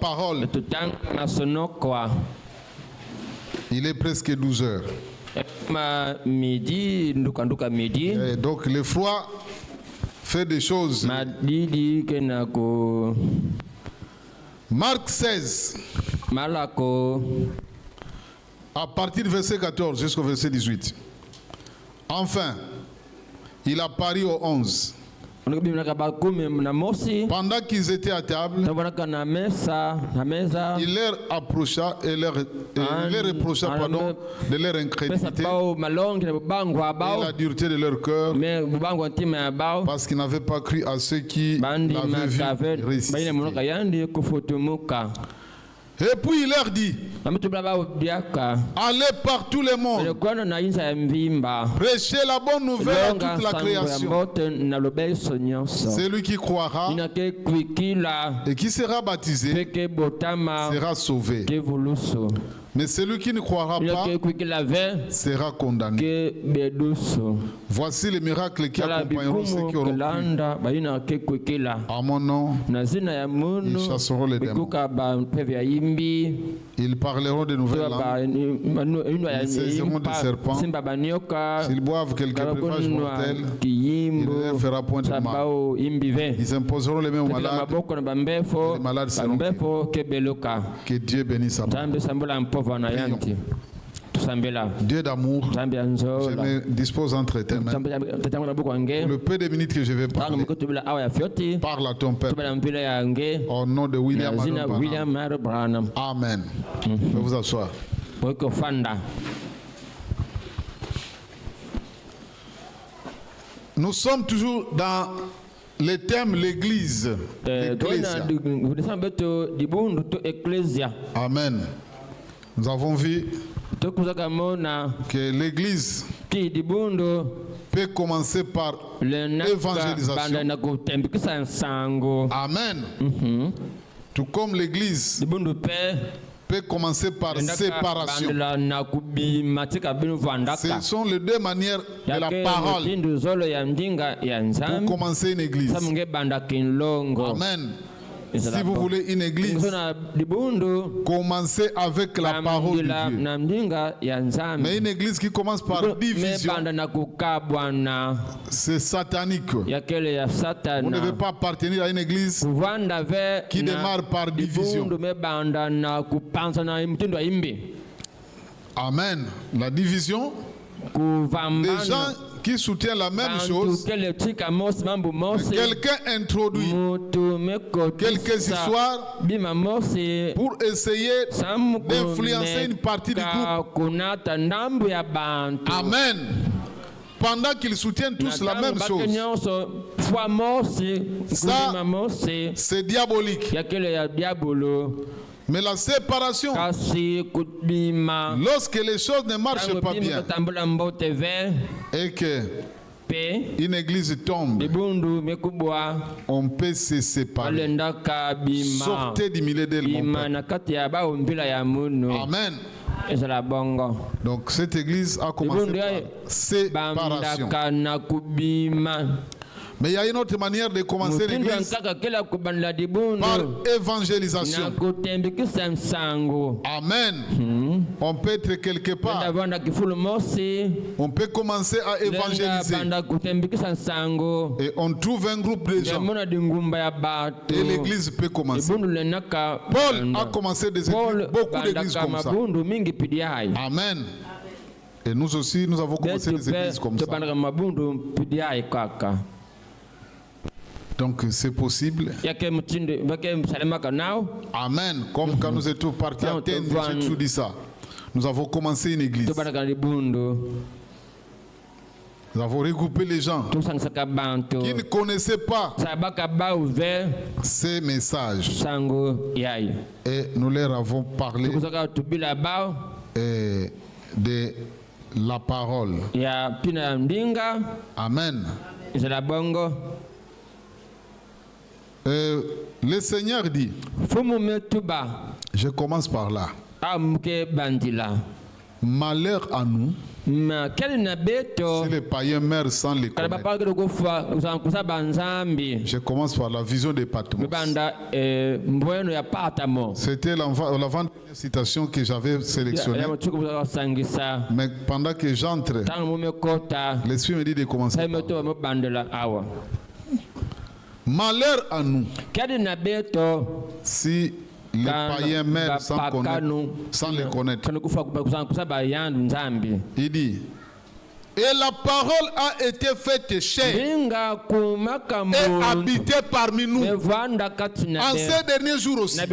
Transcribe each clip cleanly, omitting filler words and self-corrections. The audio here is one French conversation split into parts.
parole. Il est presque 12 heures. Et donc le froid fait des choses. Marc 16. À partir du verset 14 jusqu'au verset 18. Enfin, il apparut aux 11. Pendant qu'ils étaient à table, il leur approcha et leur reprocha de leur incrédulité et la dureté de leur cœur, parce qu'ils n'avaient pas cru à ceux qui l'avaient vu ressusciter. Et puis il leur dit, allez par tout le monde, prêchez la bonne nouvelle à toute la création. Celui qui croira et qui sera baptisé sera sauvé. Mais celui qui ne croira pas sera condamné. Voici les miracles qui accompagneront ceux qui auront cru. À mon nom, ils chasseront les démons. Ils parleront de nouvelles langues. Ils saisiront des serpents. S'ils boivent quelques breuvages mortels, il ne leur fera point de mal. Ils imposeront les mains aux malades. Les malades seront guéris. Que Dieu bénisse sa parole. Dieu d'amour, je me dispose entre tes mains. Le peu de minutes que je vais parler, parle à ton peuple. Au nom de William Branham. Amen. Vous vous asseoir. Nous sommes toujours dans le thème l'église. Amen. Nous avons vu que l'église peut commencer par l'évangélisation. Amen. Tout comme l'église peut commencer par séparation. Ce sont les deux manières de la parole pour commencer une église. Amen. Si vous voulez une église, commencez avec la parole de Dieu. Mais une église qui commence par division, c'est satanique. Vous ne devez pas appartenir à une église qui démarre par division. Amen. La division, des gens qui soutient la même chose, quelqu'un introduit quelques histoires pour essayer d'influencer une partie du groupe. Amen. Pendant qu'ils soutiennent tous la même chose. Ça, c'est diabolique. Mais la séparation, lorsque les choses ne marchent pas bien et que une église tombe, on peut se séparer. Sortez du milieu d'elle, mon peuple. Amen. Donc cette église a commencé par séparation. Mais il y a une autre manière de commencer l'église, par évangélisation. Amen. On peut être quelque part. On peut commencer à évangéliser. Et on trouve un groupe de gens. Et l'église peut commencer. Paul a commencé des églises, beaucoup d'églises comme ça. Amen. Et nous aussi, nous avons commencé des églises comme ça. Donc c'est possible. Amen. Comme quand nous étions partis à Athènes, j'ai tout dit ça. Nous avons commencé une église. Nous avons regroupé les gens qui ne connaissaient pas ces messages. Et nous leur avons parlé de la parole. Amen. Le Seigneur dit, je commence par là. Malheur à nous si les païens meurent sans les connaître. Je commence par la vision des Patmos. C'était l'avant-dernière citation que j'avais sélectionnée. Mais pendant que j'entre, l'Esprit me dit de commencer par malheur à nous si les païens meurent sans les connaître. Il dit, et la parole a été faite chair et habitée parmi nous. En ces derniers jours aussi, la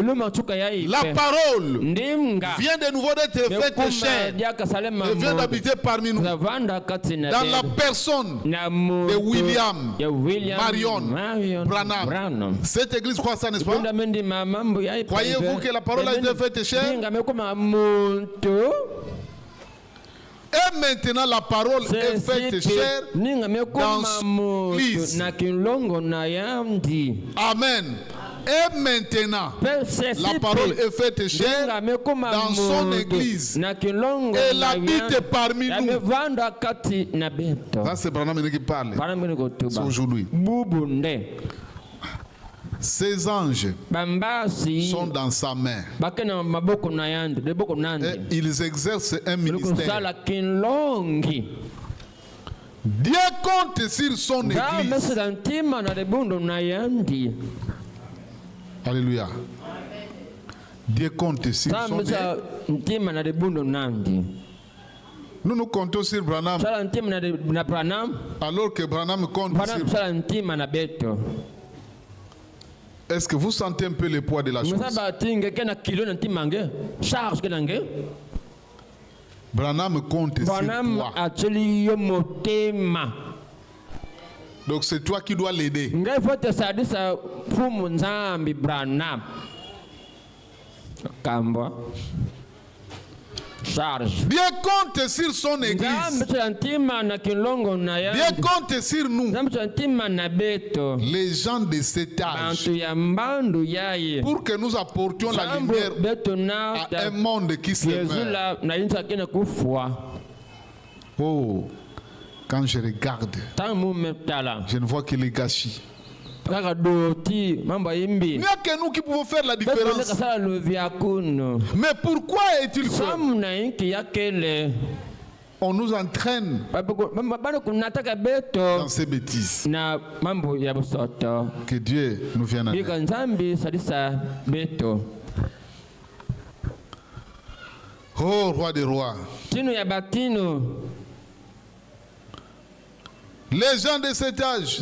parole vient de nouveau d'être faite chair et vient d'habiter parmi nous. Dans la personne de William Marion Branham. Cette église croit ça, n'est-ce pas? Croyez-vous que la parole a été faite chair? Et maintenant la parole est faite chair dans l'église. Amen. Et maintenant la parole est faite chair dans son église. Elle habite parmi nous. Ça c'est Branham qui parle. C'est aujourd'hui. Ces anges sont dans sa main. Et ils exercent un ministère. Dieu compte sur son église. Alléluia. Dieu compte sur son église. Nous comptons sur Branham. Alors que Branham compte sur nous. Est-ce que vous sentez un peu le poids de la chose? Branham compte sur toi. Donc c'est toi qui dois l'aider. Dieu compte sur son église. Dieu compte sur nous, les gens de cet âge, pour que nous apportions la lumière à un monde qui se meurt. Oh, quand je regarde, je ne vois que les gâchis. Il n'y a que nous qui pouvons faire la différence. Mais pourquoi est-il que on nous entraîne dans ces bêtises? Que Dieu nous vienne en aide. Oh, roi des rois. Les gens de cet âge,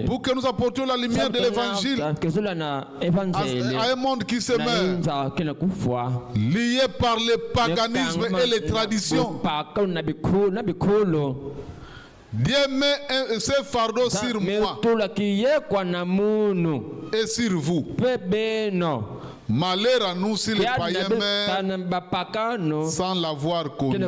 pour que nous apportions la lumière de l'évangile à un monde qui se meurt, lié par le paganisme et les traditions. Dieu met ce fardeau sur moi et sur vous. Malheur à nous si les païens meurent sans l'avoir connu.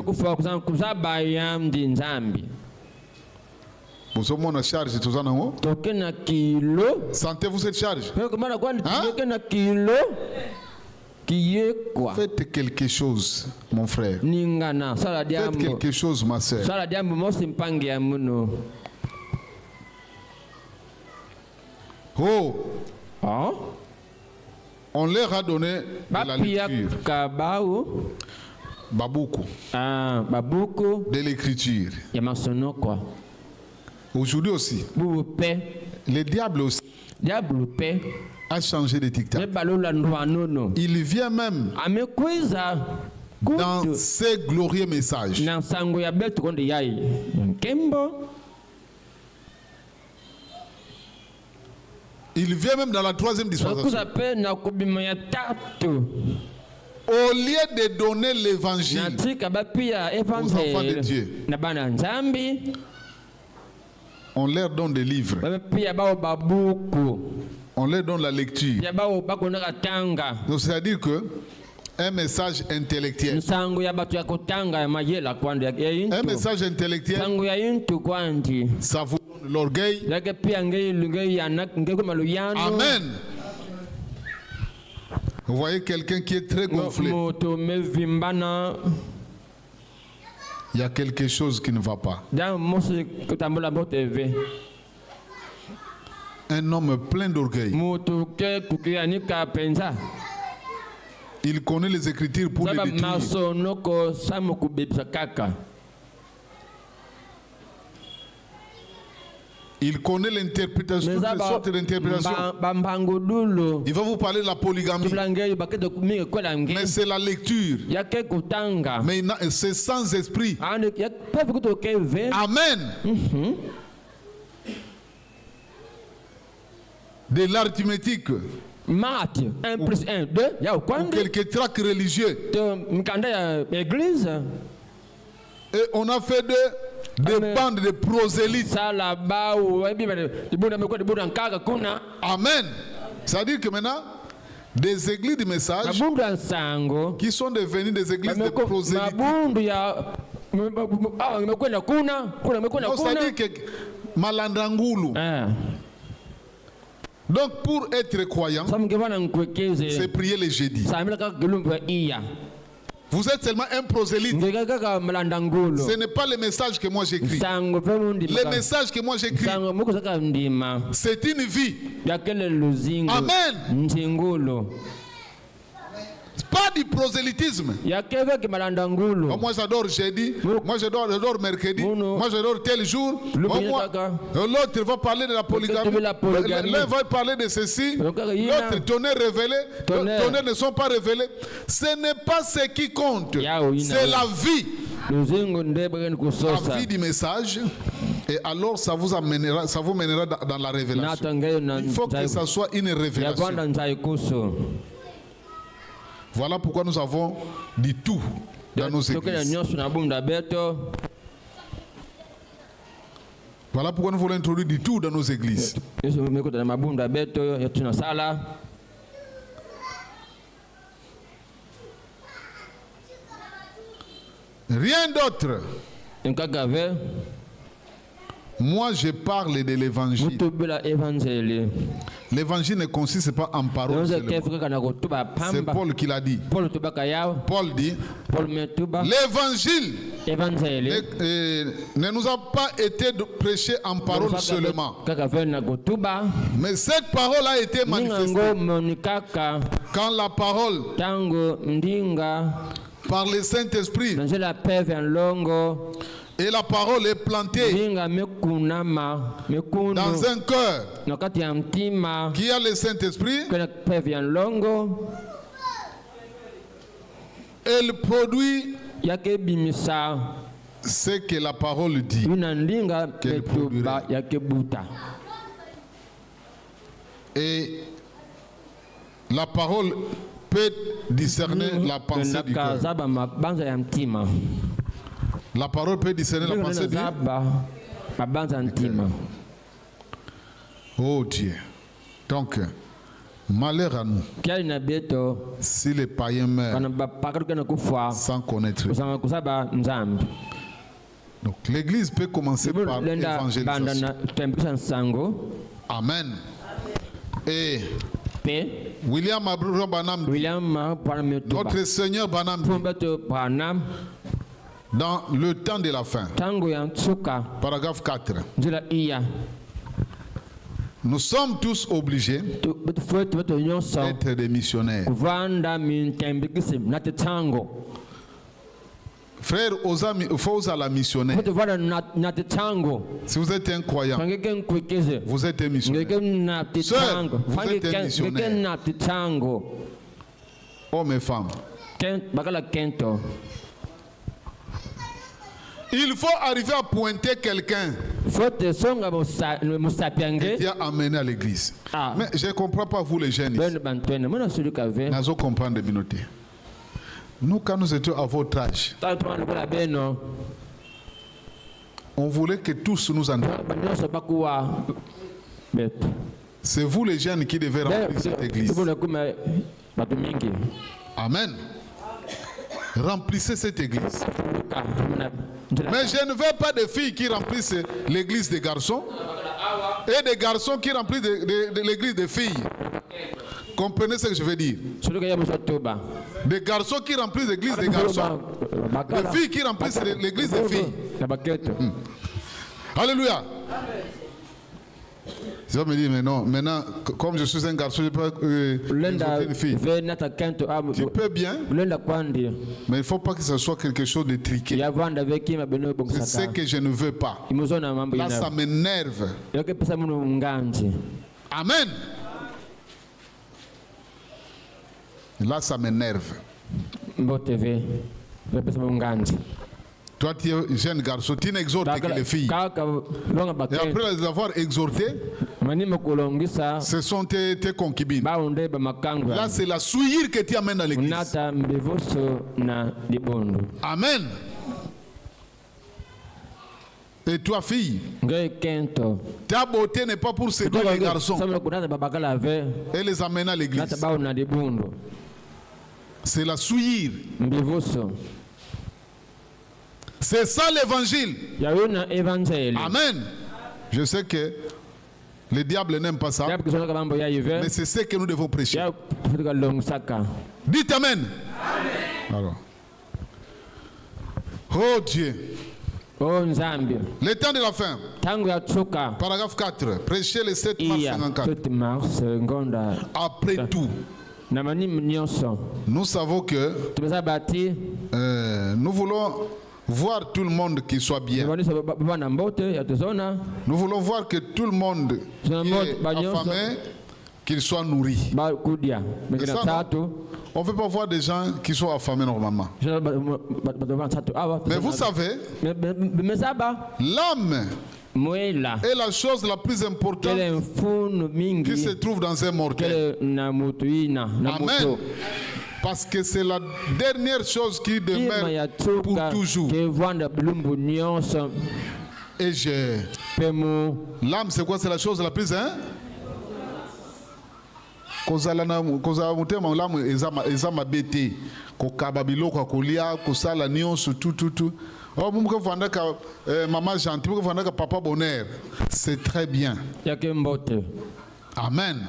Sentez-vous cette charge? Faites quelque chose, mon frère. Faites quelque chose, ma soeur. Oh! On leur a donné de la lecture. Baboukou. De l'écriture. Aujourd'hui aussi, le diable aussi a changé de tic-tac. Il vient même dans ses glorieux messages. Il vient même dans la troisième dispensation. Au lieu de donner l'évangile aux enfants de Dieu, on leur donne des livres. On leur donne la lecture. Donc c'est-à-dire que un message intellectuel. Un message intellectuel, ça vous donne l'orgueil. Amen. Vous voyez quelqu'un qui est très gonflé. Il y a quelque chose qui ne va pas. Un homme plein d'orgueil. Il connaît les Écritures pour les détruire. Il connaît l'interprétation, toutes les sortes d'interprétations. Il va vous parler de la polygamie. Mais c'est la lecture. Mais c'est sans esprit. Amen. De l'arithmétique. Math 1 plus 1, 2. Ou quelques tracts religieux. Et on a fait des bandes de prosélytes. Amen. C'est-à-dire que maintenant, des églises de message qui sont devenues des églises de prosélytes. C'est-à-dire que Malandrangoulou. Donc pour être croyant, c'est prier les jeudis. Vous êtes seulement un prosélyte. Ce n'est pas le message que moi j'écris. Le message que moi j'écris, c'est une vie. Amen. Pas du prosélytisme. Moi j'adore jeudi, moi j'adore mercredi, moi j'adore tel jour. L'autre va parler de la polygamie, l'un va parler de ceci, l'autre tonnerre révélé, tonnerre ne sont pas révélés. Ce n'est pas ce qui compte, c'est la vie. La vie du message. Et alors ça vous mènera dans la révélation. Il faut que ça soit une révélation. Voilà pourquoi nous avons dit tout dans nos églises. Voilà pourquoi nous voulons introduire du tout dans nos églises. Rien d'autre. Moi, je parle de l'évangile. L'évangile ne consiste pas en paroles. C'est Paul qui l'a dit. Paul dit, l'évangile ne nous a pas été prêché en paroles seulement. Mais cette parole a été manifestée quand la parole par le Saint-Esprit et la parole est plantée dans un cœur qui a le Saint-Esprit. Elle produit ce que la parole dit qu'elle produirait. Et la parole peut discerner la pensée du cœur. La parole peut discerner la pensée du cœur. Oh Dieu. Donc, malheur à nous si les païens meurent sans connaître. Donc l'église peut commencer par l'évangélisation. Amen. Et William Abraham Branham, notre Seigneur Branham, dans le temps de la fin, paragraphe 4, nous sommes tous obligés d'être des missionnaires. Frère, il faut oser la missionnaire. Si vous êtes un croyant, vous êtes un missionnaire. Sœur, vous êtes un missionnaire. Hommes et femmes. Il faut arriver à pointer quelqu'un qui a amené à l'église. Mais je ne comprends pas vous les jeunes ici. Nous comprenons des minutes. Nous, quand nous étions à votre âge, on voulait que tous nous entrons. C'est vous les jeunes qui devez remplir cette église. Amen. Remplissez cette église. Mais je ne veux pas de filles qui remplissent l'église des garçons et des garçons qui remplissent l'église des filles. Comprenez ce que je veux dire? Des garçons qui remplissent l'église des garçons. Des filles qui remplissent l'église des filles. Alléluia. Je vais me dire, mais non, maintenant, comme je suis un garçon, je peux exhorter une fille. Tu peux bien, mais il ne faut pas que ce soit quelque chose de triqué. C'est ce que je ne veux pas. Là, ça m'énerve. Amen. Là, ça m'énerve. Toi, tu es jeune garçon, tu n'exhortes que les filles. Et après les avoir exhortées, ce sont tes concubines. Là, c'est la souillure que tu amènes à l'église. Amen. Et toi, fille, ta beauté n'est pas pour séduire les garçons et les amener à l'église. C'est la souillure. C'est ça l'évangile. Amen. Je sais que le diable n'aime pas ça, mais c'est ce que nous devons prêcher. Dites Amen. Alors. Oh Dieu. Le temps de la fin. Paragraphe 4. Prêchez le 7 mars 54. Après tout, nous savons que nous voulons voir tout le monde qui soit bien. Nous voulons voir que tout le monde qui est affamé, qu'il soit nourri. Et ça, on ne veut pas voir des gens qui sont affamés normalement. Mais vous savez, l'âme est la chose la plus importante qui se trouve dans un mortel. Amen. Parce que c'est la dernière chose qui demeure pour toujours. Et l'âme, c'est quoi? C'est la chose la plus, hein? Maman gentille, papa bonheur. C'est très bien. Amen.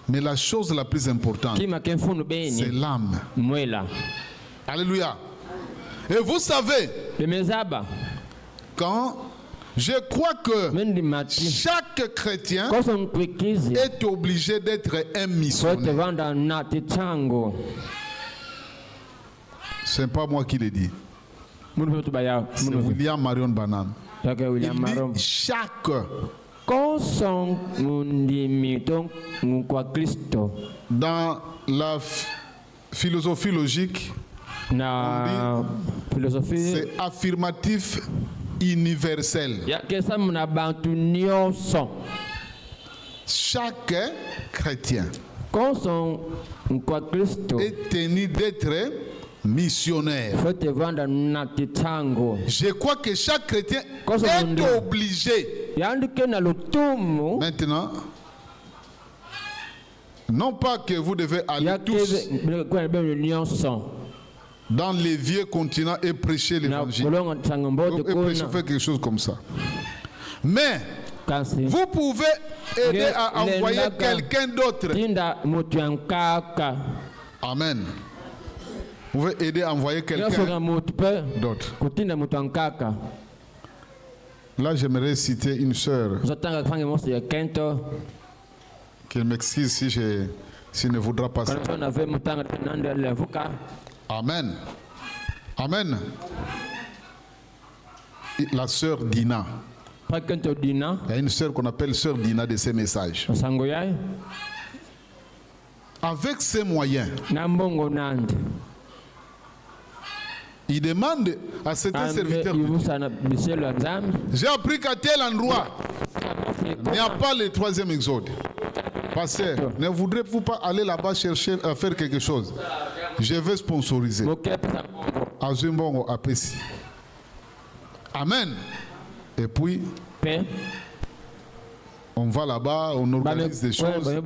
Mais la chose la plus importante, c'est l'âme. Alléluia. Et vous savez, quand je crois que chaque chrétien est obligé d'être un missionnaire. Ce n'est pas moi qui le dis. C'est William Marion Branham. Il dit chaque. Dans la philosophie logique, c'est affirmatif universel. Chaque chrétien est tenu d'être missionnaire. Je crois que chaque chrétien est obligé. Maintenant, non pas que vous devez aller tous dans les vieux continents et prêcher l'évangile, et prêcher, faire quelque chose comme ça. Mais vous pouvez aider à envoyer quelqu'un d'autre. Amen. Vous pouvez aider à envoyer quelqu'un d'autre. Là, j'aimerais citer une sœur. Qu'elle m'excuse si je ne voudra pas ça. Amen. Amen. La sœur Dina. Il y a une sœur qu'on appelle sœur Dina de ces messages. Avec ses moyens, il demande à certains serviteurs. J'ai appris qu'à tel endroit, il n'y a pas le 3e exode. Pasteur, ne voudrez-vous pas aller là-bas chercher à faire quelque chose? Je vais sponsoriser. Azumbongo Apesi. Amen. Et puis, on va là-bas, on organise des choses. Et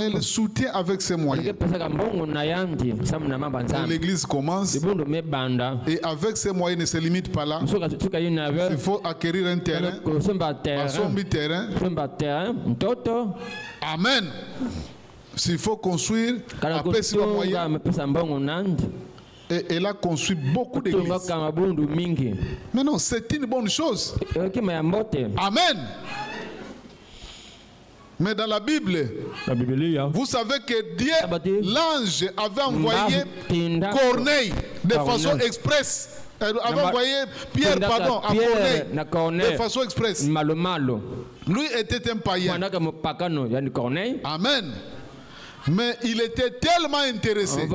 le soutient avec ses moyens. Et l'église commence. Et avec ses moyens, ne se limite pas là. Il faut acquérir un terrain. Amen. S'il faut construire, après c'est moyen. Et elle a construit beaucoup d'églises. Mais non, c'est une bonne chose. Amen. Mais dans la Bible, vous savez que Dieu, l'ange, avait envoyé Corneille de façon express. Avait envoyé Pierre, pardon, à Corneille de façon express. Lui était un païen. Amen. Mais il était tellement intéressé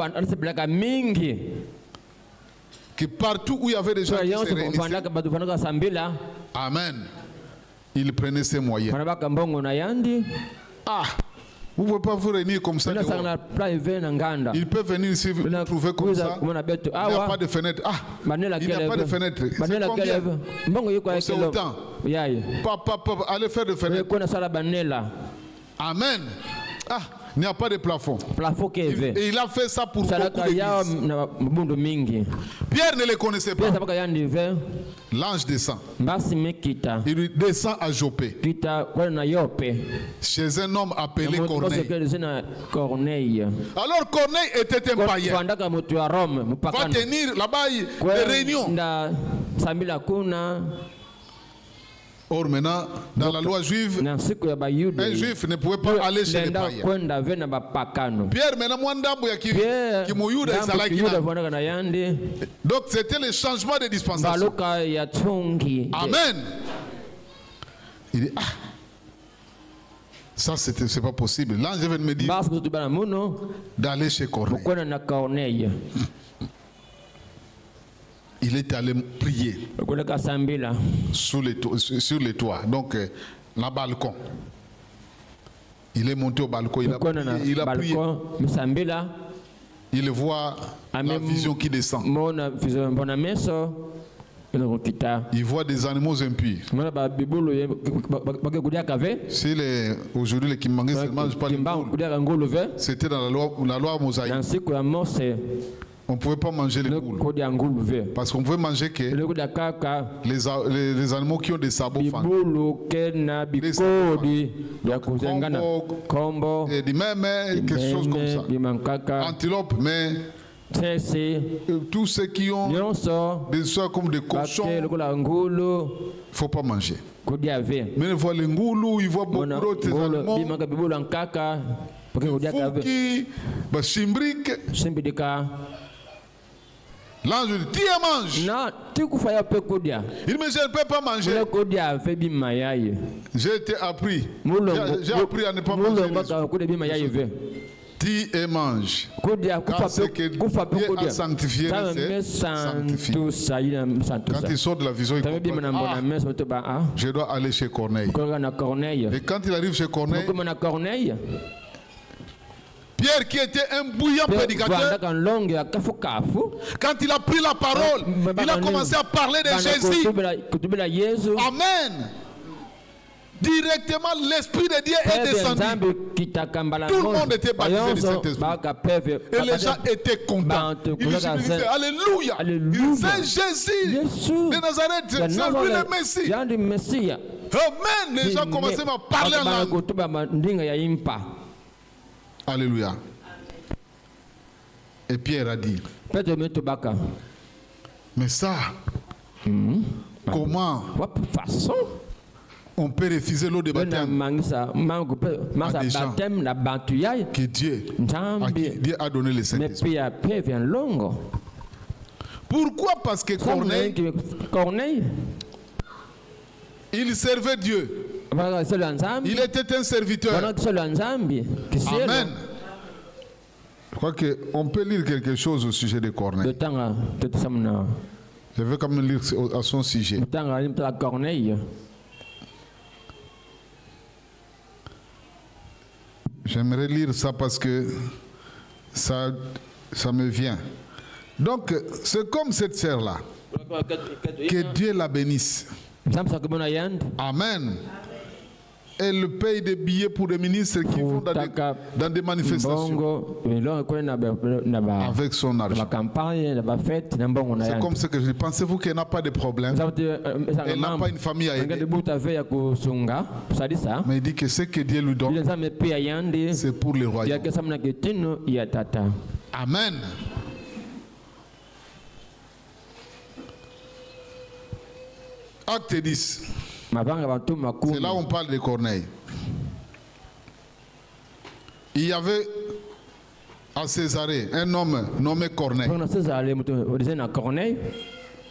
que partout où il y avait des gens qui se réunissaient, amen, il prenait ses moyens. Ah, vous ne pouvez pas vous réunir comme ça. Il peut venir ici vous trouver comme ça. Il n'y a pas de fenêtre. Ah, il n'y a pas de fenêtre. C'est combien? C'est autant. Papa, allez faire de fenêtre. Amen. Ah, il n'y a pas de plafond. Et il a fait ça pour beaucoup d'églises. Pierre ne le connaissait pas. L'ange descend. Il descend à Joppé. Chez un homme appelé Corneille. Alors Corneille était un païen. Va tenir là-bas des réunions. Or maintenant, dans la loi juive, un juif ne pouvait pas aller chez les païens. Pierre, donc c'était le changement de dispensation. Amen. Il dit, ah, ça c'est pas possible. L'ange vient de me dire d'aller chez Corneille. Il est allé prier sur les toits, donc le balcon. Il est monté au balcon, il a prié. Il voit la vision qui descend. Il voit des animaux impurs. Aujourd'hui, les Kimbangues seulement, je parle de c'était dans la loi mosaïque. On ne pouvait pas manger les poules. Parce qu'on pouvait manger que les animaux qui ont des sabots combo, et même quelque chose comme ça. Antilope, mais tous ceux qui ont des soins comme des cochons, il ne faut pas manger. Mais il voit les ngoulous, il voit beaucoup d'autres animaux. Fouki, chimbrique. L'ange dit, tiens, mange. Il me dit, je ne peux pas manger. J'ai été appris. J'ai appris à ne pas manger. Dis et mange. Car c'est que Dieu a sanctifié, quand il sort de la vision, il comprend, je dois aller chez Corneille. Et quand il arrive chez Corneille, Pierre, qui était un bouillant prédicateur, quand il a pris la parole, il a commencé à parler de Jésus. Amen. Directement, l'Esprit de Dieu est descendu. Tout le monde était baptisé du Saint-Esprit. Et les gens étaient contents. Ils disaient Alléluia. C'est Jésus de Nazareth. C'est lui le Messie. Amen. Les gens commençaient à parler en langue. Alléluia. Et Pierre a dit, mais ça, comment on peut refuser l'eau de baptême à des gens que Dieu a donné le Saint-Esprit? Pourquoi? Parce que Corneille, il servait Dieu. Il était un serviteur. Amen. Je crois qu'on peut lire quelque chose au sujet de Corneille. Je vais quand même lire à son sujet. J'aimerais lire ça parce que ça me vient. Donc, c'est comme cette sœur-là. Que Dieu la bénisse. Amen. Elle paye des billets pour des ministres qui vont dans des manifestations. Avec son argent. C'est comme ce que je dis. Pensez-vous qu'elle n'a pas de problème? Elle n'a pas une famille à aider. Mais il dit que ce que Dieu lui donne, c'est pour le royaume. Amen. Acte 10. C'est là où on parle de Corneille. Il y avait à Césarée un homme nommé Corneille,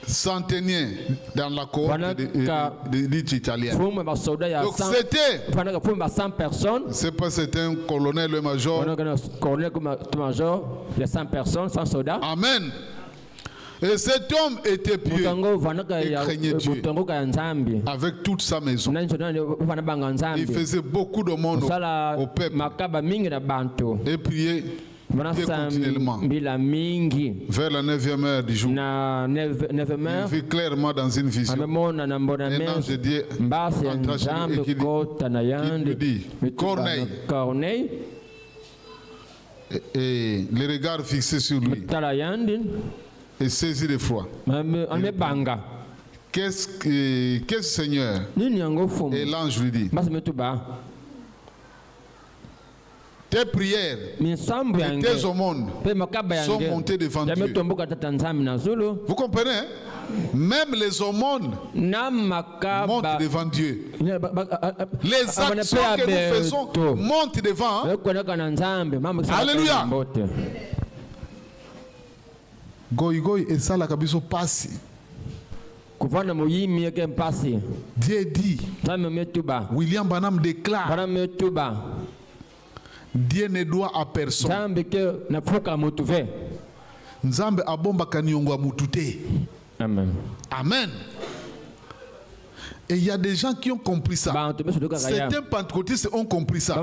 centenier dans la cohorte de l'élite italienne. Donc c'était, c'est pas c'était un colonel, le major. Amen. Et cet homme était pieux et craignait Dieu avec toute sa maison. Il faisait beaucoup de monde au peuple et priait continuellement. Vers la 9e heure du jour, il vit clairement dans une vision un ange de Dieu entra chez lui et qui lui dit Corneille, et les regards fixés sur lui et saisi de foi. Qu'est-ce Seigneur? Et l'ange lui dit tes prières et tes aumônes sont montées devant Dieu. Vous comprenez, hein? Même les aumônes montent devant Dieu. Les actions que nous faisons montent devant. Alléluia. Goï et ça la kabiso passi. Dieu dit, William Branham déclare, Dieu ne doit à personne. Nzambe abomba kaniongo mutute. Amen. Amen. Et il y a des gens qui ont compris ça. Certains pentecôtistes ont compris ça.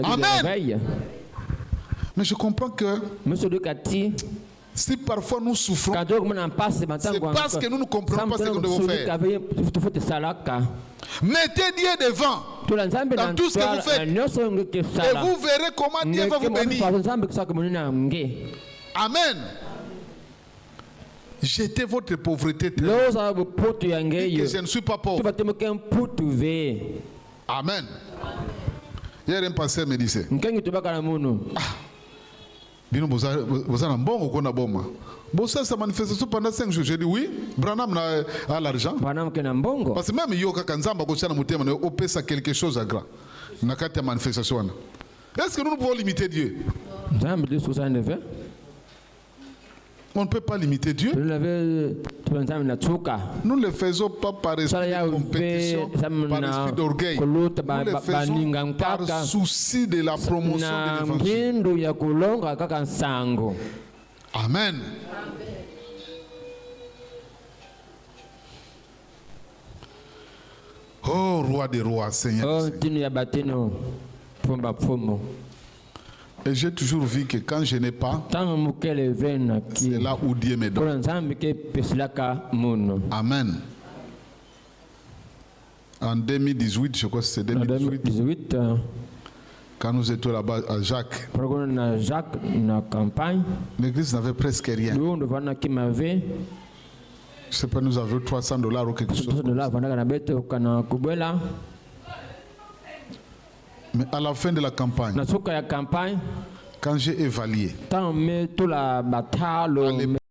Amen. Mais je comprends que si parfois nous souffrons, c'est parce que nous ne comprenons pas ce que nous devons faire. Mettez Dieu devant dans tout ce que vous faites et vous verrez comment Dieu va vous bénir. Amen. Jetez votre pauvreté. Que je ne suis pas pauvre. Amen. Hier un pasteur me disait, vous avez un bon ou qu'on a bon. Bon, ça, sa manifestation pendant 5 jours. J'ai dit oui, Branham a l'argent. Parce que même Yoka Kanzamba, on peut ça quelque chose à grand. Dans la manifestation. Est-ce que nous pouvons limiter Dieu? On ne peut pas limiter Dieu. Nous ne le faisons pas par esprit de compétition, par esprit d'orgueil. Nous le faisons par souci de la promotion de l'évangile. Amen. Oh, roi des rois, Seigneur. Et j'ai toujours vu que quand je n'ai pas, c'est là où Dieu me donne. Amen. En 2018, je crois que c'est 2018, quand nous étions là-bas à Jacques, l'église n'avait presque rien. Je ne sais pas, nous avions $300 ou quelque chose. Mais à la fin de la campagne, quand j'ai évalué,